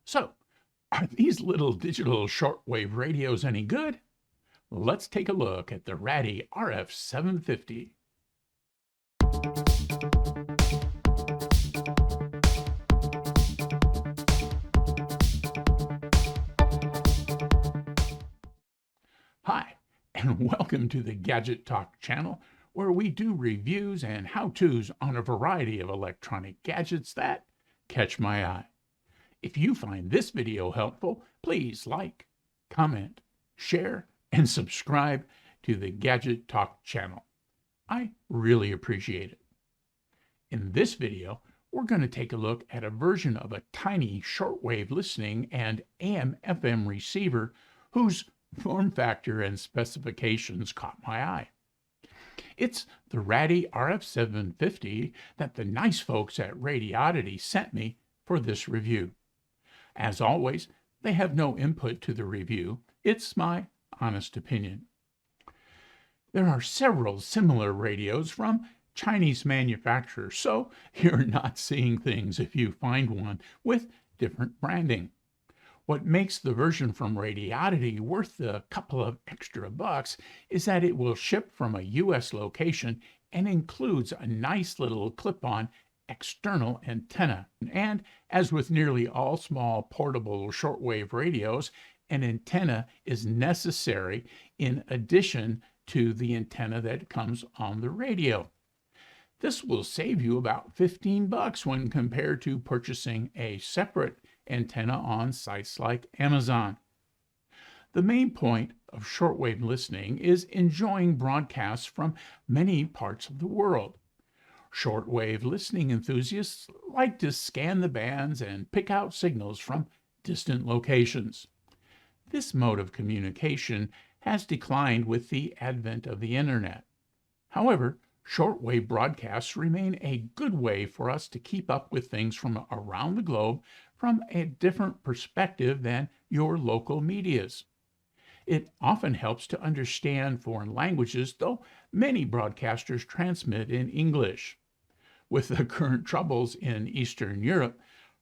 So, are these little digital shortwave radios any good? Let's take a look at the Raddy RF750. Hi, and welcome to the Gadget Talk channel, where we do reviews and how-tos on a variety of electronic gadgets that catch my eye. If you find this video helpful, please like, comment, share, and subscribe to the Gadget Talk channel. I really appreciate it. In this video, we're going to take a look at a version of a tiny shortwave listening and AM/FM receiver whose form factor and specifications caught my eye. It's the Raddy RF750 that the nice folks at Radioddity sent me for this review. As always, they have no input to the review. It's my honest opinion. There are several similar radios from Chinese manufacturers, so you're not seeing things if you find one with different branding. What makes the version from Radioddity worth a couple of extra bucks is that it will ship from a US location and includes a nice little clip-on external antenna. And as with nearly all small portable shortwave radios, an antenna is necessary in addition to the antenna that comes on the radio. This will save you about 15 bucks when compared to purchasing a separate antenna on sites like Amazon. The main point of shortwave listening is enjoying broadcasts from many parts of the world. Shortwave listening enthusiasts like to scan the bands and pick out signals from distant locations. This mode of communication has declined with the advent of the internet. However, shortwave broadcasts remain a good way for us to keep up with things from around the globe from a different perspective than your local medias. It often helps to understand foreign languages, though many broadcasters transmit in English. With the current troubles in Eastern Europe,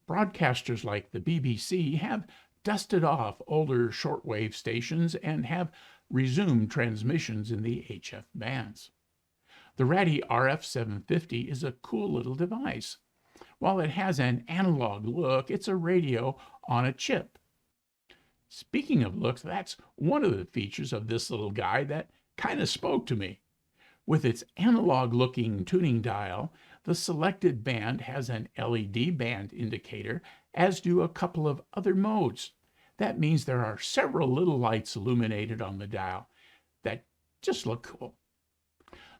broadcasters like the BBC have dusted off older shortwave stations and have resumed transmissions in the HF bands. The Raddy RF750 is a cool little device. While it has an analog look, it's a radio on a chip. Speaking of looks, that's one of the features of this little guy that kind of spoke to me. With its analog-looking tuning dial, the selected band has an LED band indicator, as do a couple of other modes. That means there are several little lights illuminated on the dial that just look cool.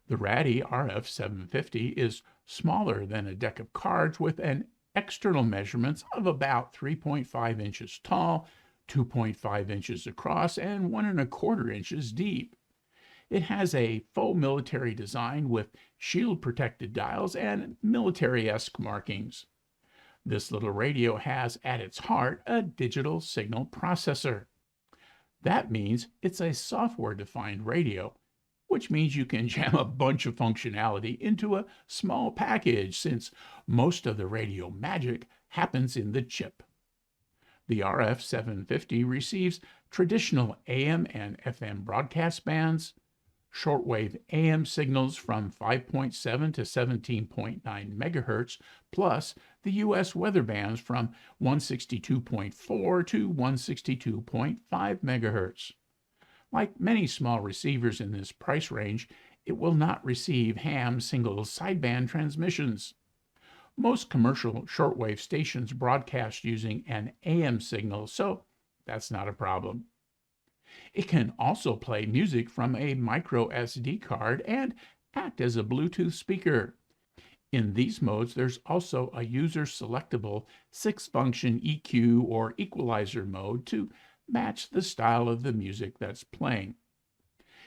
The Raddy RF750 is smaller than a deck of cards with an external measurements of about 3.5 inches tall, 2.5 inches across, and 1.25 inches deep. It has a faux military design with shield-protected dials and military-esque markings. This little radio has at its heart a digital signal processor. That means it's a software-defined radio, which means you can jam a bunch of functionality into a small package since most of the radio magic happens in the chip. The RF750 receives traditional AM and FM broadcast bands, shortwave AM signals from 5.7 to 17.9 megahertz, plus the US weather bands from 162.4 to 162.5 megahertz. Like many small receivers in this price range, it will not receive ham single sideband transmissions. Most commercial shortwave stations broadcast using an AM signal, so that's not a problem. It can also play music from a micro SD card and act as a Bluetooth speaker. In these modes, there's also a user-selectable 6-function EQ or equalizer mode to match the style of the music that's playing.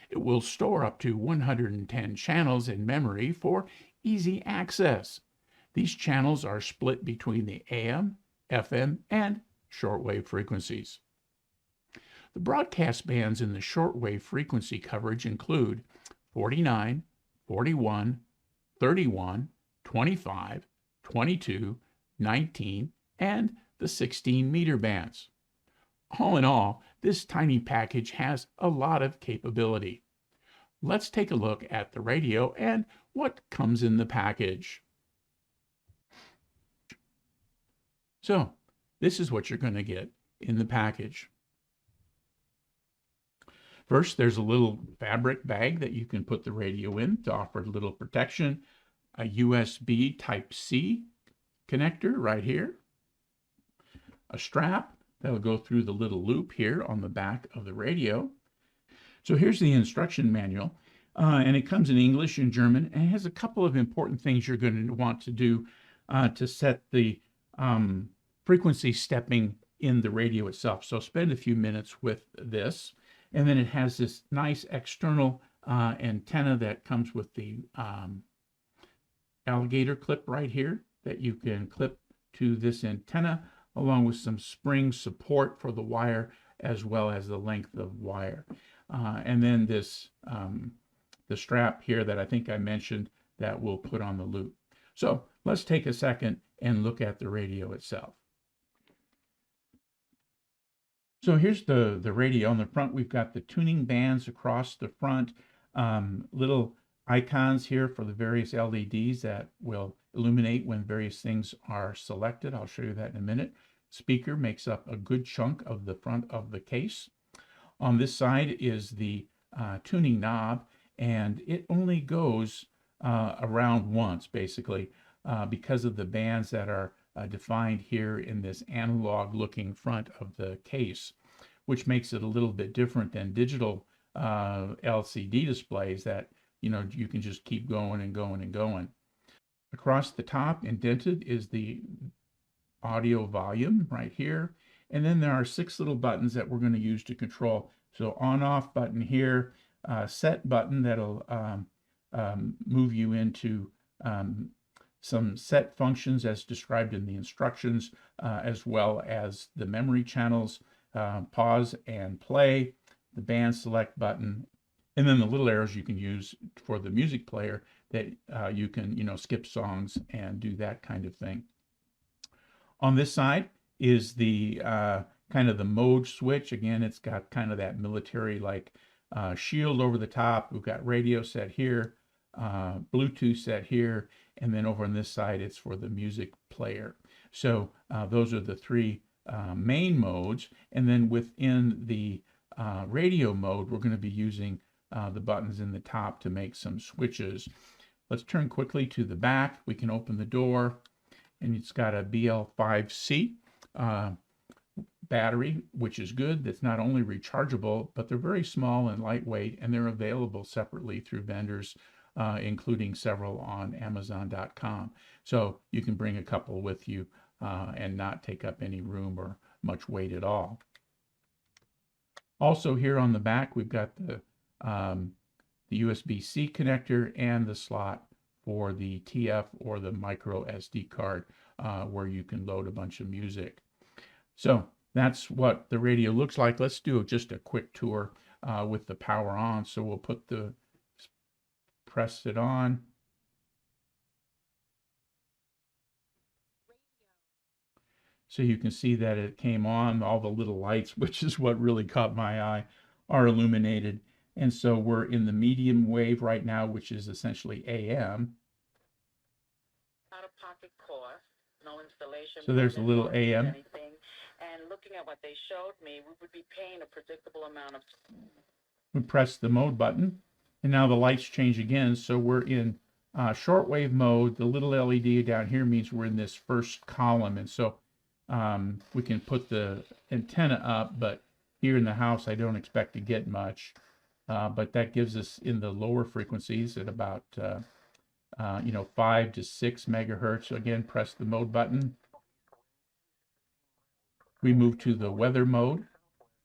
It will store up to 110 channels in memory for easy access. These channels are split between the AM, FM, and shortwave frequencies. The broadcast bands in the shortwave frequency coverage include 49, 41, 31, 25, 22, 19, and the the 16-meter bands. All in all, this tiny package has a lot of capability. Let's take a look at the radio and what comes in the package. So, this is what you're going to get in the package. First, there's a little fabric bag that you can put the radio in to offer a little protection, a USB Type-C connector right here, a strap that'll go through the little loop here on the back of the radio. So here's the instruction manual, and it comes in English and German, and it has a couple of important things you're going to want to do to set the frequency stepping in the radio itself. So spend a few minutes with this. And then it has this nice external antenna that comes with the alligator clip right here that you can clip to this antenna, along with some spring support for the wire as well as the length of wire. And then this the strap here that I think I mentioned that we'll put on the loop. So let's take a second and look at the radio itself. So here's the radio. On the front, we've got the tuning bands across the front, little icons here for the various LEDs that will illuminate when various things are selected. I'll show you that in a minute. Speaker makes up a good chunk of the front of the case. On this side is the tuning knob, and it only goes around once, basically, because of the bands that are defined here in this analog looking front of the case, which makes it a little bit different than digital LCD displays that you can just keep going and going and going. Across the top, indented, is the audio volume right here, and then there are 6 little buttons that we're going to use to control. So on-off button here, set button that'll move you into some set functions as described in the instructions, as well as the memory channels, pause and play, the band select button, and then the little arrows you can use for the music player that you can skip songs and do that kind of thing. On this side is the kind of the mode switch. Again, it's got kind of that military like shield over the top. We've got radio set here, Bluetooth set here, and then over on this side it's for the music player. So those are the 3 main modes, and then within the radio mode we're going to be using the buttons in the top to make some switches. Let's turn quickly to the back. We can open the door, and it's got a BL5C battery, which is good. That's not only rechargeable, but they're very small and lightweight, and they're available separately through vendors, including several on Amazon.com. So you can bring a couple with you and not take up any room or much weight at all. Also here on the back, we've got the USB-C connector and the slot for the TF or the micro SD card where you can load a bunch of music. So that's what the radio looks like. Let's do just a quick tour with the power on. So we'll press it on. So you can see that it came on. All the little lights, which is what really caught my eye, are illuminated. And so we're in the medium wave right now, which is essentially AM. Out-of-pocket cost, no installation. So there's a little AM. And looking at what they showed me, we would be paying a predictable amount of. We press the mode button, and now the lights change again. So we're in shortwave mode. The little LED down here means we're in this first column, and so we can put the antenna up, but here in the house I don't expect to get much. But that gives us in the lower frequencies at about 5 to 6 megahertz. So again, press the mode button. We move to the weather mode,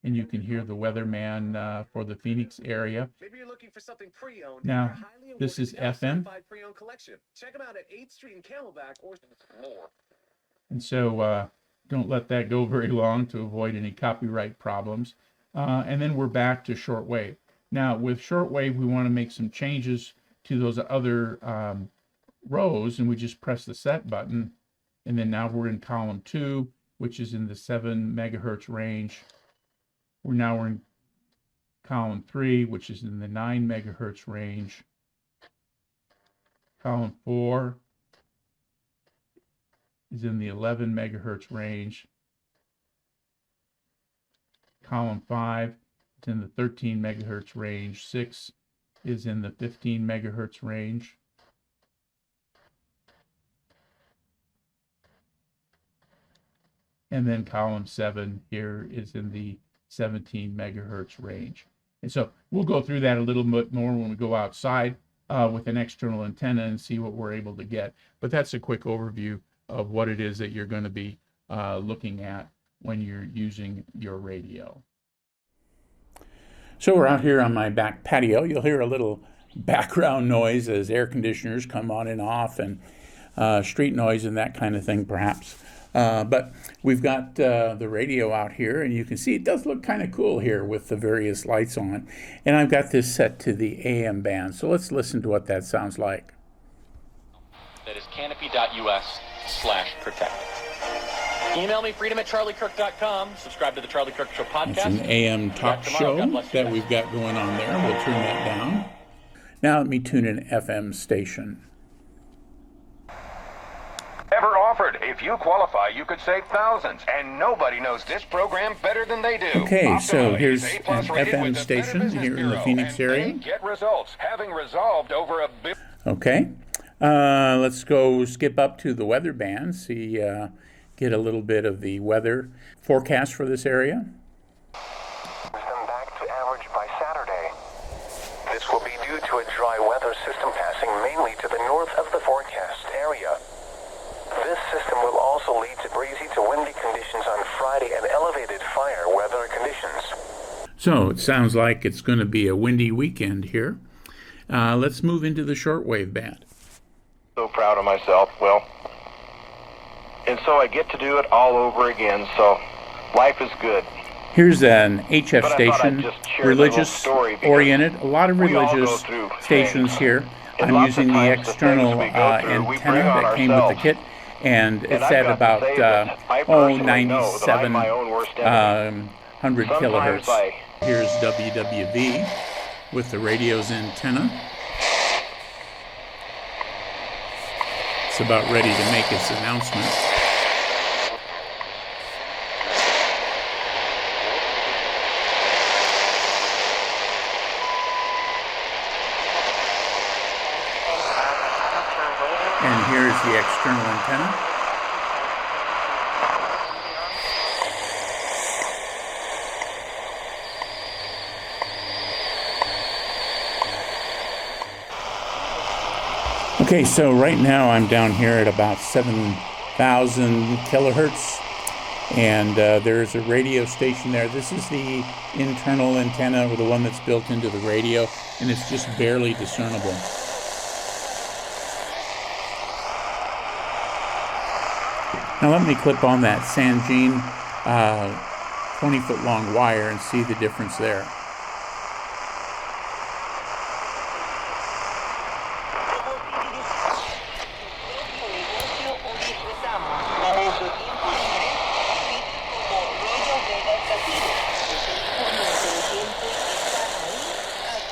and you can hear the weatherman for the Phoenix area. Maybe you're looking for something pre-owned. Now, this is FM. Pre-owned collection. Check them out at 8th Street in Camelback or more. And so don't let that go very long to avoid any copyright problems. And then we're back to shortwave. Now, with shortwave, we want to make some changes to those other rows, and we just press the set button, and then now we're in column 2, which is in the 7 megahertz range. We're in column 3, which is in the 9 megahertz range. Column 4 is in the 11 megahertz range. Column 5 is in the 13 megahertz range. 6 is in the 15 megahertz range. And then column 7 here is in the 17 megahertz range. And so we'll go through that a little bit more when we go outside with an external antenna and see what we're able to get. But that's a quick overview of what it is that you're going to be looking at when you're using your radio. So we're out here on my back patio. You'll hear a little background noise as air conditioners come on and off, and street noise and that kind of thing perhaps. But we've got the radio out here, and you can see it does look kind of cool here with the various lights on. And I've got this set to the AM band, so let's listen to what that sounds like. That is canopy.us/protect. Email me, freedom@charliekirk.com. Subscribe to the Charlie Kirk Show podcast. It's an AM talk show that we've got going on there. We'll turn that down. Now let me tune an FM station. Ever offered. If you qualify, you could save thousands, and nobody knows this program better than they do. Okay, so here's an A+ rated FM with the Better station Business here in the Bureau, Phoenix and area. they get results, having resolved over $1 billion. Okay, let's go skip up to the weather band, see, get a little bit of the weather forecast for this area. Them back to average by Saturday. This will be due to a dry weather system passing mainly to the north of the forecast area. This system will also lead to breezy to windy conditions on Friday and elevated fire weather conditions. So it sounds like it's going to be a windy weekend here. Let's move into the shortwave band. So proud of myself. Well, and so I get to do it all over again, so life is good. Here's an HF But I thought I'd station, just share a religious little story because oriented, a lot of we all go religious through stations things. here. And I'm lots using of the times the external things we go through, we antenna bring on that came with the ourselves. kit, and it's I've at got to about say that I personally know that I'm my own worst enemy. 100 Sometimes kilohertz. Here's WWV with the radio's antenna. It's about ready to make its announcement. And here's the external antenna. Okay, so right now I'm down here at about 7,000 kilohertz, and there's a radio station there. This is the internal antenna, or the one that's built into the radio, and it's just barely discernible. Now let me clip on that Sangean 20-foot long wire and see the difference there.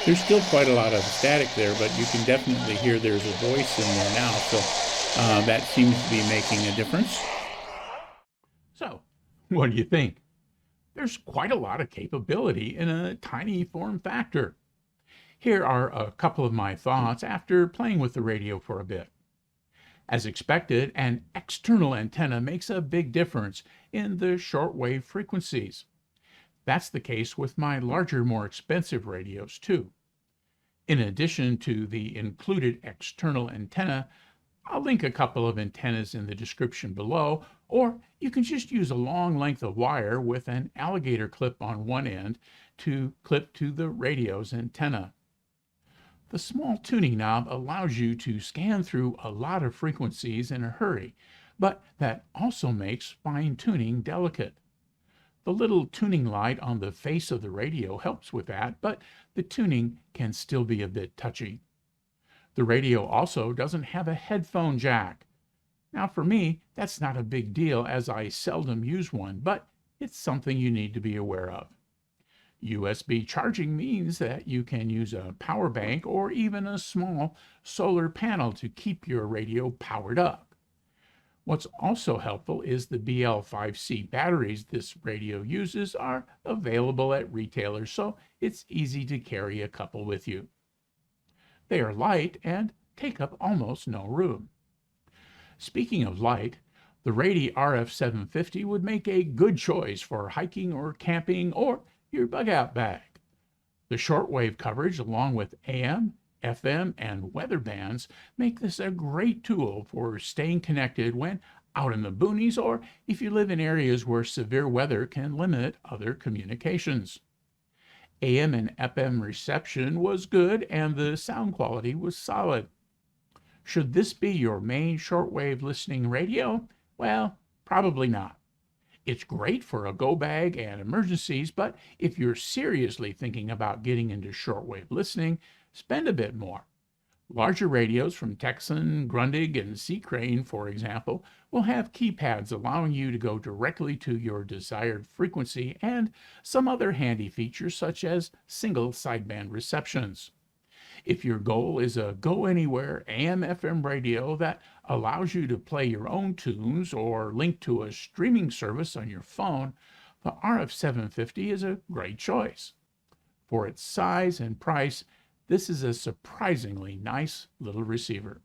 There's still quite a lot of static there, but you can definitely hear there's a voice in there now, so that seems to be making a difference. So, what do you think? There's quite a lot of capability in a tiny form factor. Here are a couple of my thoughts after playing with the radio for a bit. As expected, an external antenna makes a big difference in the shortwave frequencies. That's the case with my larger, more expensive radios too. In addition to the included external antenna, I'll link a couple of antennas in the description below, or you can just use a long length of wire with an alligator clip on one end to clip to the radio's antenna. The small tuning knob allows you to scan through a lot of frequencies in a hurry, but that also makes fine-tuning delicate. The little tuning light on the face of the radio helps with that, but the tuning can still be a bit touchy. The radio also doesn't have a headphone jack. Now for me, that's not a big deal as I seldom use one, but it's something you need to be aware of. USB charging means that you can use a power bank or even a small solar panel to keep your radio powered up. What's also helpful is the BL5C batteries this radio uses are available at retailers, so it's easy to carry a couple with you. They are light and take up almost no room. Speaking of light, the Raddy RF750 would make a good choice for hiking or camping or your bug-out bag. The shortwave coverage, along with AM, FM, and weather bands, make this a great tool for staying connected when out in the boonies or if you live in areas where severe weather can limit other communications. AM and FM reception was good and the sound quality was solid. Should this be your main shortwave listening radio? Well, probably not. It's great for a go bag and emergencies, but if you're seriously thinking about getting into shortwave listening, spend a bit more. Larger radios from Tecsun, Grundig, and Sea Crane, for example, will have keypads allowing you to go directly to your desired frequency and some other handy features such as single sideband receptions. If your goal is a go-anywhere AM/FM radio that allows you to play your own tunes or link to a streaming service on your phone, the RF750 is a great choice. For its size and price, this is a surprisingly nice little receiver.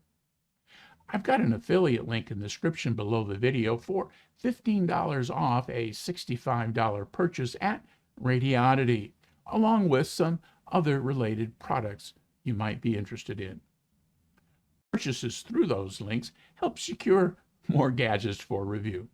I've got an affiliate link in the description below the video for $15 off a $65 purchase at Radioddity, along with some other related products you might be interested in. Purchases through those links help secure more gadgets for review.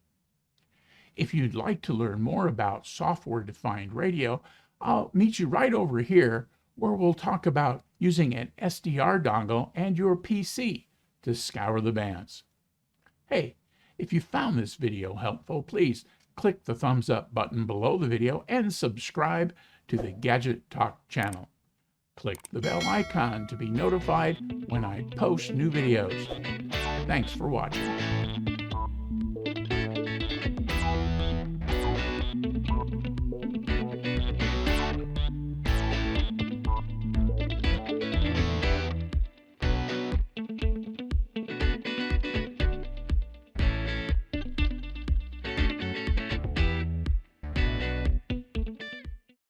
If you'd like to learn more about software-defined radio, I'll meet you right over here where we'll talk about using an SDR dongle and your PC to scour the bands. Hey, if you found this video helpful, please click the thumbs up button below the video and subscribe to the Gadget Talk channel. Click the bell icon to be notified when I post new videos. Thanks for watching.